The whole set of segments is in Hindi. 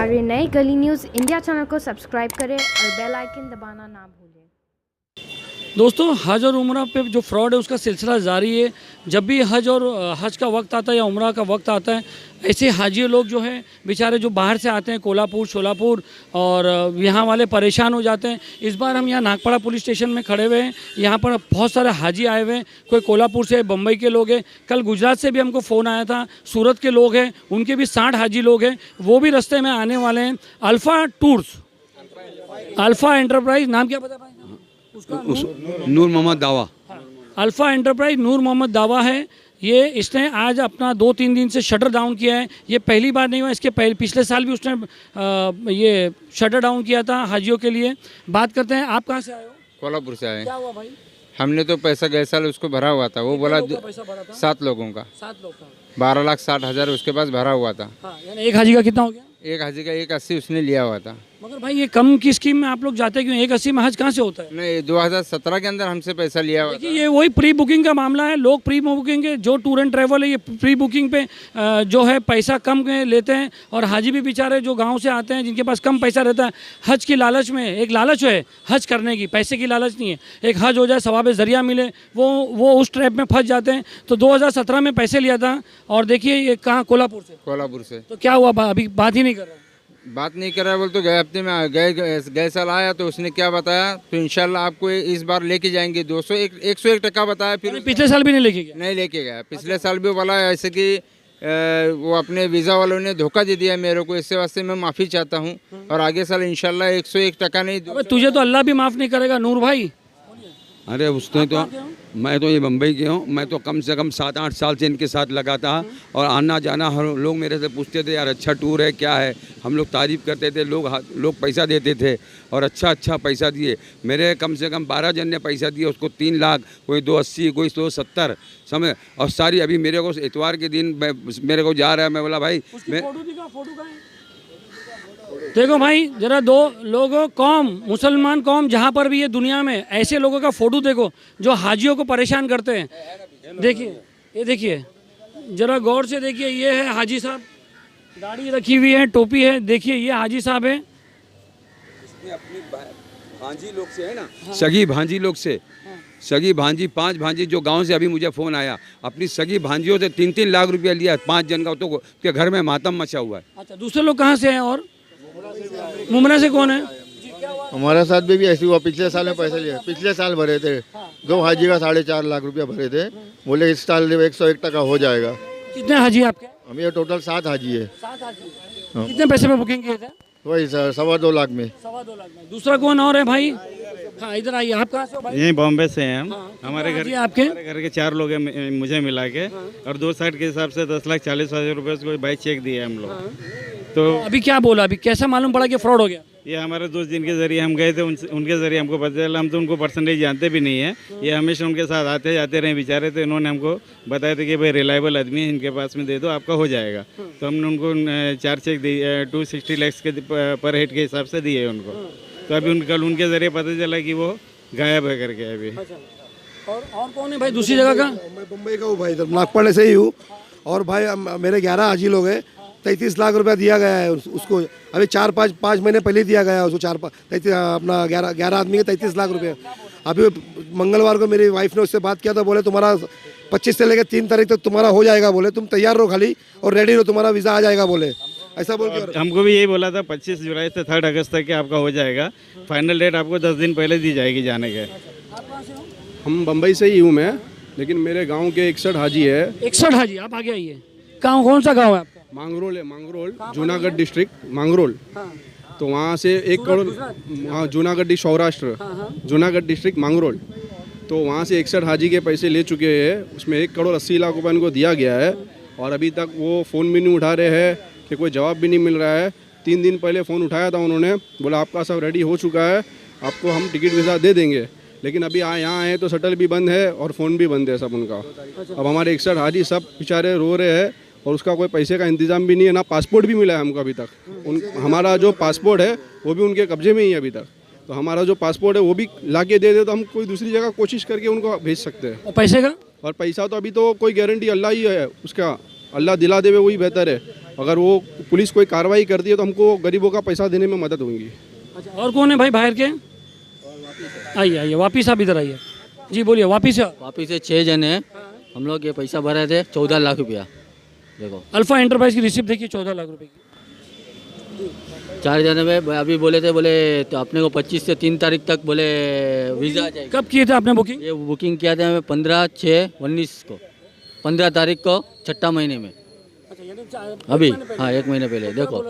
हमारे नए गली न्यूज़ इंडिया चैनल को सब्सक्राइब करें और बेल आइकन दबाना ना भूलें। दोस्तों, हज और उम्रा पे जो फ्रॉड है उसका सिलसिला जारी है। जब भी हज और हज का वक्त आता है या उम्रा का वक्त आता है, ऐसे हाजी लोग जो हैं बेचारे जो बाहर से आते हैं, कोल्हापुर, शोलापुर, और यहाँ वाले परेशान हो जाते हैं। इस बार हम यहाँ नागपाड़ा पुलिस स्टेशन में खड़े हुए हैं। यहाँ पर बहुत सारे हाजी आए हुए हैं। कोई कोल्हापुर से, बम्बई के लोग हैं। कल गुजरात से भी हमको फ़ोन आया था, सूरत के लोग हैं, उनके भी 60 हाजी लोग हैं, वो भी रास्ते में आने वाले हैं। अल्फ़ा टूर्स, अल्फ़ा एंटरप्राइज, नाम क्या पता भाई? नूर मोहम्मद दावा। अल्फ़ा एंटरप्राइज नूर मोहम्मद दावा है। ये इसने आज अपना 2-3 दिन से शटर डाउन किया है। ये पहली बार नहीं हुआ, इसके पिछले साल भी उसने ये शटर डाउन किया था हाजियों के लिए। बात करते हैं, आप कहाँ से आए हो? कोल्हापुर से आए। क्या हुआ भाई? हमने तो पैसा गए साल उसको भरा हुआ था, वो बोला 7 लोगों का 12,60,000 उसके पास भरा हुआ था। हाँ, यानी एक हाजी का कितना हो गया? एक हाजी का 180 उसने लिया हुआ था। मगर भाई ये कम की स्कीम में आप लोग जाते क्यों? 180 में हज कहाँ से होता है? नहीं, 2017 के अंदर हमसे पैसा लिया हुआ था। देखिए, ये वही प्री बुकिंग का मामला है। लोग प्री बुकिंग के, जो टूर एंड ट्रैवल है, ये प्री बुकिंग पे जो है पैसा कम लेते हैं। और हाजी भी बेचारे जो गांव से आते हैं, जिनके पास कम पैसा रहता है, हज की लालच में, एक लालच है हज करने की, पैसे की लालच नहीं है। एक हज हो जाए, सवाब ज़रिया मिले, वो उस ट्रैप में फंस जाते हैं। तो 2017 में पैसे लिया था, और देखिए ये कहाँ, कोल्हापुर से। तो क्या हुआ? अभी बात ही नहीं कर रहा। बात नहीं कर रहा बोल, तो गए हफ्ते में गए साल आया तो उसने क्या बताया, तो इंशाल्लाह आपको इस बार लेके जाएंगे 101% बताया। फिर पिछले साल भी नहीं लेके गया? नहीं लेके गया। पिछले साल भी बोला ऐसे कि वो अपने वीज़ा वालों ने धोखा दे दिया मेरे को। इससे वास्ते मैं माफ़ी चाहता हूँ, और आगे साल इंशाल्लाह 101% नहीं। तुझे तो अल्लाह भी माफ़ नहीं करेगा नूर भाई। अरे उसने तो, मैं तो ये मुंबई के हूँ। मैं तो कम से कम 7-8 साल से इनके साथ लगा था, और आना जाना हर लोग मेरे से पूछते थे, यार अच्छा टूर है, क्या है। हम लोग तारीफ़ करते थे, लोग पैसा देते थे, और अच्छा पैसा दिए। मेरे कम से कम 12 जन ने पैसा दिया उसको, 3 लाख, कोई 280, कोई 270 समझ। और सारी अभी मेरे को इतवार के दिन मेरे को जा रहा है। मैं बोला भाई देखो भाई, जरा दो लोगों, कौम, मुसलमान कौम जहाँ पर भी है दुनिया में, ऐसे लोगों का फ़ोटो देखो जो हाजियों को परेशान करते हैं। देखिए, ये देखिए, जरा गौर से देखिए। ये है हाजी साहब, दाढ़ी रखी हुई है, टोपी है। देखिए, ये हाजी साहब है। अपनी भांजी लोग से है ना, सगी भांजी लोग से, सगी भांजी 5 भांजी जो गांव से अभी मुझे फ़ोन आया, अपनी सगी भांजियों से 3-3 लाख रुपया लिया 5 जन का। तो के घर में मातम मचा हुआ है। अच्छा, दूसरे लोग कहाँ से हैं? और मुमरा से कौन है? हमारे साथ भी ऐसी हुआ। पिछले साल में पैसे लिए, पिछले साल भरे थे। 2 हाजी का 4.5 लाख रुपया भरे थे। बोले इस साल 101% हो जाएगा। कितने हाजी आपके? हम ये टोटल 7 हाजी है। 7 हाजी। कितने पैसे में बुकिंग किए थे? वही सर, 2.25 लाख में। 2.25 लाख में। दूसरा कौन और है भाई? हाँ, इधर आइए। आप कहाँ से हो भाई? यहीं बॉम्बे से हैं हम। हाँ, हमारे घर के 4 लोग हैं मुझे मिला के। और 2 साइड के हिसाब से 10,40,000 रुपये को बाई चेक दिए हम लोग। तो अभी क्या बोला? अभी कैसा मालूम पड़ा कि फ्रॉड हो गया? ये हमारे दोस्त जिनके जरिए हम गए थे, उनके जरिए हमको पता चला। हम तो उनको पर्सनली जानते भी नहीं है। ये हमेशा उनके साथ आते जाते रहे बेचारे। तो इन्होंने हमको बताया था कि भाई रिलायबल आदमी है, इनके पास में दे दो, आपका हो जाएगा। तो हमने उनको 4 चेक दिए, 260 लाख के पर हेड के हिसाब से दिए उनको। तो अभी कल उनके जरिए पता चला कि वो गायब है करके अभी। और कौन है भाई दूसरी जगह का? मैं बम्बई का हूँ भाई, इधर नागपाड़े से ही हूँ। और भाई मेरे 11 हाजी लोग हैं। 33 लाख रुपया दिया गया है उसको। अभी 4-5 महीने पहले दिया गया है उसको। अपना 11 आदमी के 33 लाख रुपये। अभी मंगलवार को मेरी वाइफ ने उससे बात किया था, बोले तुम्हारा 25 से लेकर 3 तारीख तक तुम्हारा हो जाएगा। बोले तुम तैयार रहो खाली, और रेडी रहो, तुम्हारा वीज़ा आ जाएगा। बोले ऐसा बोल के हमको भी यही बोला था 25 जुलाई से 3 अगस्त तक के आपका हो जाएगा। फाइनल डेट आपको 10 दिन पहले दी जाएगी जाने के। हम बम्बई से ही हूँ मैं, लेकिन मेरे गांव के 61 हाजी है। 61 हाजी? आप आगे आइए। कौन सा गाँव है आपका? मांगरोल है, मांगरोल, जूनागढ़ डिस्ट्रिक्ट मांगरोल। तो वहाँ से 1 करोड़, हाँ जूनागढ़ सौराष्ट्र, जूनागढ़ डिस्ट्रिक्ट मांगरोल। तो वहाँ से 61 हाजी के पैसे ले चुके हैं। उसमें 1 करोड़ 80 लाख रुपये इनको दिया गया है, और अभी तक वो फ़ोन भी नहीं उठा रहे हैं, कि कोई जवाब भी नहीं मिल रहा है। 3 दिन पहले फ़ोन उठाया था उन्होंने, बोला आपका सब रेडी हो चुका है, आपको हम टिकट वीज़ा दे देंगे। लेकिन अभी यहाँ आए तो शटल भी बंद है और फ़ोन भी बंद है सब उनका। अब हमारे 61 हाजी सब बेचारे रो रहे हैं, और उसका कोई पैसे का इंतज़ाम भी नहीं है, ना पासपोर्ट भी मिला है हमको अभी तक। हमारा जो पासपोर्ट है वो भी उनके कब्जे में ही है अभी तक। तो हमारा जो पासपोर्ट है वो भी ला के दे दे तो हम कोई दूसरी जगह कोशिश करके उनको भेज सकते हैं। पैसे का? और पैसा तो अभी तो कोई गारंटी अल्लाह ही है उसका, अल्लाह दिला देवे वही बेहतर है। अगर वो पुलिस कोई कार्रवाई करती है तो हमको गरीबों का पैसा देने में मदद होगी। अच्छा, और कौन है भाई बाहर के? आइए आइए, वापिस आप इधर आइए जी, बोलिए। वापिस से 6 जने हम लोग ये पैसा भरे थे 14 लाख रुपया। देखो अल्फा एंटरप्राइज की रिसिप्ट देखिए, 14 लाख रुपए की। 4 जने में अभी बोले थे, बोले तो अपने को 25 से 3 तारीख तक बोले वीज़ा चाहिए। कब किए थे आपने बुकिंग? ये बुकिंग किया था 15/6/19 को, 15 तारीख को 6ठा महीने में। अभी हाँ 1 महीने पहले। देखो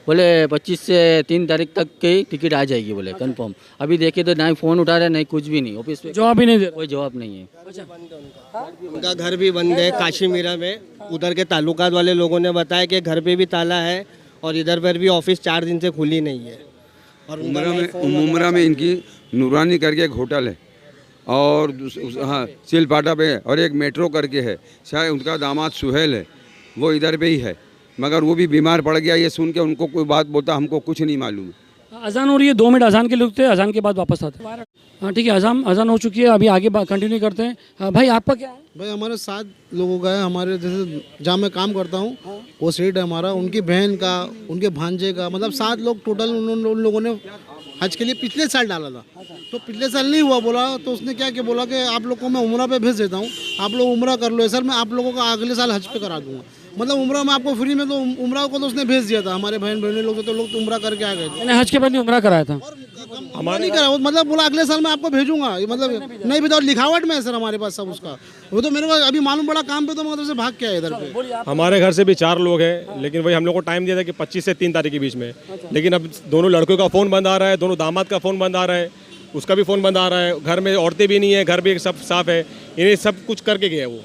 बोले 25 से 3 तारीख तक की टिकट आ जाएगी बोले कंफर्म। अभी देखिए तो ना फ़ोन उठा रहे, नहीं कुछ भी नहीं, ऑफिस पे जवाब ही नहीं दे कोई जवाब नहीं है। उनका घर भी बंद है काशीमीरा में। उधर के ताल्लुकात वाले लोगों ने बताया कि घर पे भी ताला है और इधर पर भी ऑफिस 4 दिन से खुली नहीं है। और उमरा में इनकी नूरानी करके एक होटल है और हाँ सिलपाटा पे है, और एक मेट्रो करके है, शायद उनका दामाद सुहेल है, वो इधर पे ही है, मगर वो भी बीमार पड़ गया। ये सुन के उनको कोई बात बोलता, हमको कुछ नहीं मालूम। अजान हो रही है, 2 मिनट अजान के लिए रुकते हैं, अजान के बाद वापस आते हैं। हाँ ठीक है, अजान हो चुकी है, अभी आगे कंटिन्यू करते हैं। हाँ, भाई आपका क्या है? भाई हमारे 7 लोगों का है। हमारे जैसे जहाँ मैं काम करता हूँ वो सेठ है हमारा, उनकी बहन का, उनके भांजे का, मतलब 7 लोग टोटल उन लोगों ने हज के लिए पिछले साल डाला था। तो पिछले साल नहीं हुआ बोला, तो उसने क्या क्या बोला कि आप लोग को मैं उम्रा पे भेज देता हूँ, आप लोग उम्रा कर लो। सर मैं आप लोगों का अगले साल हज पे करा दूंगा, मतलब उम्रा में आपको फ्री में। तो उम्रा को तो उसने भेज दिया था, हमारे बहन लोग तो लोग तो उम्रा करके आ गए थे। मैंने हज के बाद उम्रा कराया था, हमारा नहीं करा, मतलब बोला अगले साल मैं आपको भेजूंगा, मतलब नहीं भी। तो लिखावट में है सर हमारे पास सब उसका। वो तो मेरे को अभी मालूम पड़ा काम पे, तो मैं उधर से भाग के आया इधर पे। हमारे घर से भी 4 लोग हैं, लेकिन वही हम लोग को टाइम दिया था कि 25 से 3 तारीख के बीच में। लेकिन अब दोनों लड़कों का फ़ोन बंद आ रहा है, दोनों दामाद का फ़ोन बंद आ रहा है, उसका भी फ़ोन बंद आ रहा है। घर में औरतें भी नहीं है, घर भी सब साफ है, इन्हें सब कुछ करके गया वो।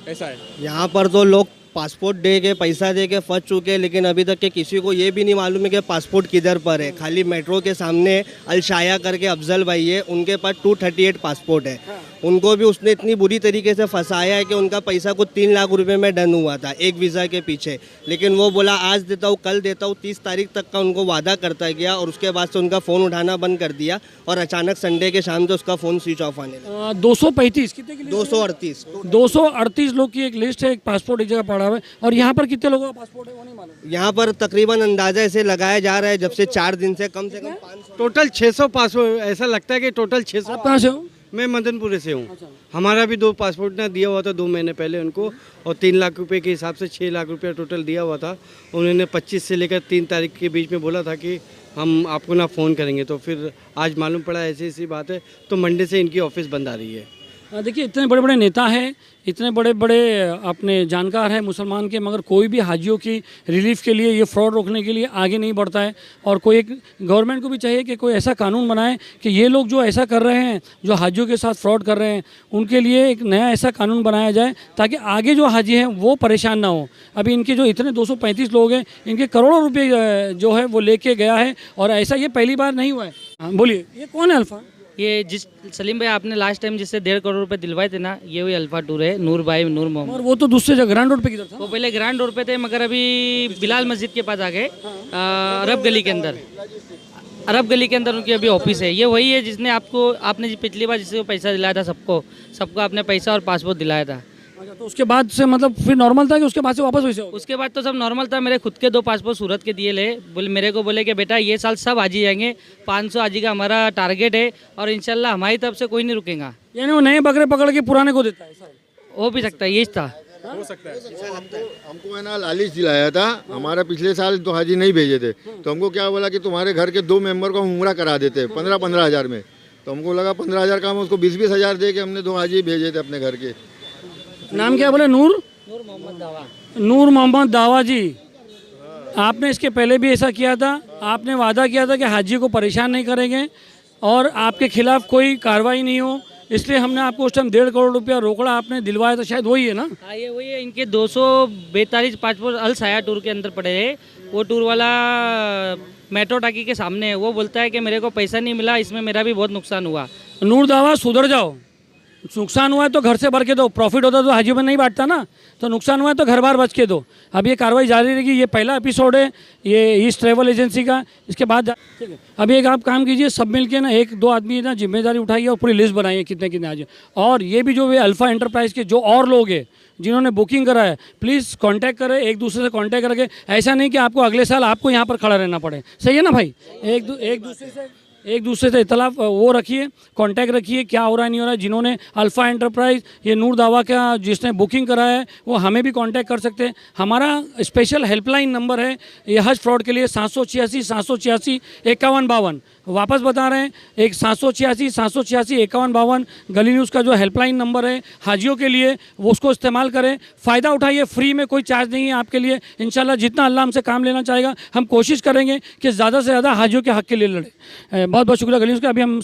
ऐसा है यहाँ पर तो लोग पासपोर्ट दे के पैसा दे के फंस चुके हैं, लेकिन अभी तक के किसी को ये भी नहीं मालूम है कि पासपोर्ट किधर पर है। खाली मेट्रो के सामने अलशाया करके अफजल भाई है, उनके पास 238 पासपोर्ट है। उनको भी उसने इतनी बुरी तरीके से फंसाया है कि उनका पैसा कुछ 3 लाख रुपए में डन हुआ था एक वीज़ा के पीछे। लेकिन वो बोला आज देता हूँ, कल देता हूँ, 30 तारीख तक का उनको वादा करता गया, और उसके बाद से उनका फ़ोन उठाना बंद कर दिया, और अचानक संडे के शाम से उसका फ़ोन स्विच ऑफ आने लगा। 235 कितने की? 238 लोग की एक लिस्ट है, एक पासपोर्ट एक जगह पड़ा हुआ है। और यहाँ पर कितने लोगों का पासपोर्ट है वो नहीं मालूम। यहाँ पर तकरीबन अंदाजा ऐसे लगाया जा रहा है जब से 4 दिन से कम 500 टोटल 600 पासपोर्ट, ऐसा लगता है कि टोटल 600। आप कहाँ से हो? मैं मदनपुर से हूँ। हमारा भी 2 पासपोर्ट ना दिया हुआ था 2 महीने पहले उनको, और 3 लाख रुपए के हिसाब से 6 लाख रुपया टोटल दिया हुआ था। उन्होंने 25 से लेकर 3 तारीख के बीच में बोला था कि हम आपको ना फ़ोन करेंगे, तो फिर आज मालूम पड़ा ऐसी ऐसी बात है, तो मंडे से इनकी ऑफिस बंद आ रही है। देखिए इतने बड़े बड़े नेता हैं, इतने बड़े बड़े अपने जानकार हैं मुसलमान के, मगर कोई भी हाजियों की रिलीफ के लिए, ये फ्रॉड रोकने के लिए आगे नहीं बढ़ता है। और कोई एक गवर्नमेंट को भी चाहिए कि कोई ऐसा कानून बनाए कि ये लोग जो ऐसा कर रहे हैं, जो हाजियों के साथ फ्रॉड कर रहे हैं, उनके लिए एक नया ऐसा कानून बनाया जाए ताकि आगे जो हाजी हैं वो परेशान ना हो। अभी इनके जो इतने 235 लोग हैं, इनके करोड़ों रुपये जो है वो लेके गया है, और ऐसा ये पहली बार नहीं हुआ है। हाँ बोलिए, ये कौन है अल्फा? ये जिस सलीम भाई आपने लास्ट टाइम जिससे 1.5 करोड़ रुपए दिलवाए थे ना, ये वही अल्फा टूर है, नूर भाई नूर मोहम्मद। और वो तो दूसरे जगह ग्रांड रोड पे किधर था? वो पहले ग्रांड रोड पे थे, मगर अभी बिलाल मस्जिद के पास आ गए, अरब गली के अंदर। अरब गली के अंदर उनकी अभी ऑफिस है। ये वही है जिसने आपने पिछली बार जिससे पैसा दिलाया था, सबको आपने पैसा और पासपोर्ट दिलाया था। अच्छा, तो उसके बाद से मतलब फिर नॉर्मल था कि उसके बाद से वापस वैसे हो गया? उसके बाद तो सब नॉर्मल था। मेरे खुद के 2 पासपोर्ट सूरत के दिए ले, मेरे को बोले कि बेटा ये साल सब हाजी जाएंगे, 500 हाजी का हमारा टारगेट है, और इंशाल्लाह हमारी तरफ से कोई नहीं रुकेगा। यानी वो नए बकरे पकड़ के पुराने को देता है? हो भी सकता है, यही था। हो सकता है। हमको है ना लालच दिलाया था। हमारा पिछले साल तो हाजी नहीं भेजे थे, तो हमको क्या बोला कि तुम्हारे घर के 2 मेंबर को हम उम्रा करा देते 15-15 हज़ार में। तो हमको लगा 15 हज़ार का, हम उसको 20-20 हज़ार दे के हमने 2 हाजी भेजे थे अपने घर के। नाम क्या बोले? नूर मोहम्मद दावा जी। आपने इसके पहले भी ऐसा किया था, आपने वादा किया था कि हाजी को परेशान नहीं करेंगे और आपके खिलाफ कोई कार्रवाई नहीं हो, इसलिए हमने आपको उस टाइम 1.5 करोड़ रुपया रोकड़ा आपने दिलवाया था। शायद वही है ना? हाँ ये वही है। इनके 242 पासपोर्ट अल साया टूर के अंदर पड़े हैं। वो टूर वाला मेट्रो टाकी के सामने है। वो बोलता है कि मेरे को पैसा नहीं मिला, इसमें मेरा भी बहुत नुकसान हुआ। नूर दावा सुधर जाओ, नुकसान हुआ है तो घर से भर के दो, प्रॉफिट होता तो हाजियों में नहीं बांटता ना, तो नुकसान हुआ है तो घर बार बच के दो। अब ये कार्रवाई जारी रहेगी। ये पहला एपिसोड है ये ईस्ट ट्रैवल एजेंसी का, इसके बाद ठीक है। अभी एक आप काम कीजिए, सब मिल के ना 1-2 आदमी ना जिम्मेदारी उठाइए और पूरी लिस्ट बनाइए कितने कितने आज। और ये भी जो वे अल्फ़ा एंटरप्राइज़ के जो और लोग हैं जिन्होंने बुकिंग करा है, प्लीज़ कांटेक्ट करें, एक दूसरे से कांटेक्ट करके। ऐसा नहीं कि आपको अगले साल आपको यहाँ पर खड़ा रहना पड़े, सही है ना भाई? एक दूसरे से इतलाफ वो रखिए, कांटेक्ट रखिए, क्या हो रहा है नहीं हो रहा है। जिन्होंने अल्फ़ा एंटरप्राइज़ ये नूर दावा का जिसने बुकिंग करा है वो हमें भी कांटेक्ट कर सकते हैं। हमारा स्पेशल हेल्पलाइन नंबर है ये हज फ्रॉड के लिए 786-786-5152। वापस बता रहे हैं, एक 786-786-5152 गली न्यूज़ का जो हेल्पलाइन नंबर है हाजियों के लिए, वो उसको इस्तेमाल करें, फ़ायदा उठाइए, फ्री में, कोई चार्ज नहीं है आपके लिए। इंशाल्लाह जितना अल्लाह हमसे काम लेना चाहेगा हम कोशिश करेंगे कि ज़्यादा से ज़्यादा हाजियों के हक़ के लिए लड़े। बहुत बहुत शुक्रिया गली न्यूज़ का। अभी हम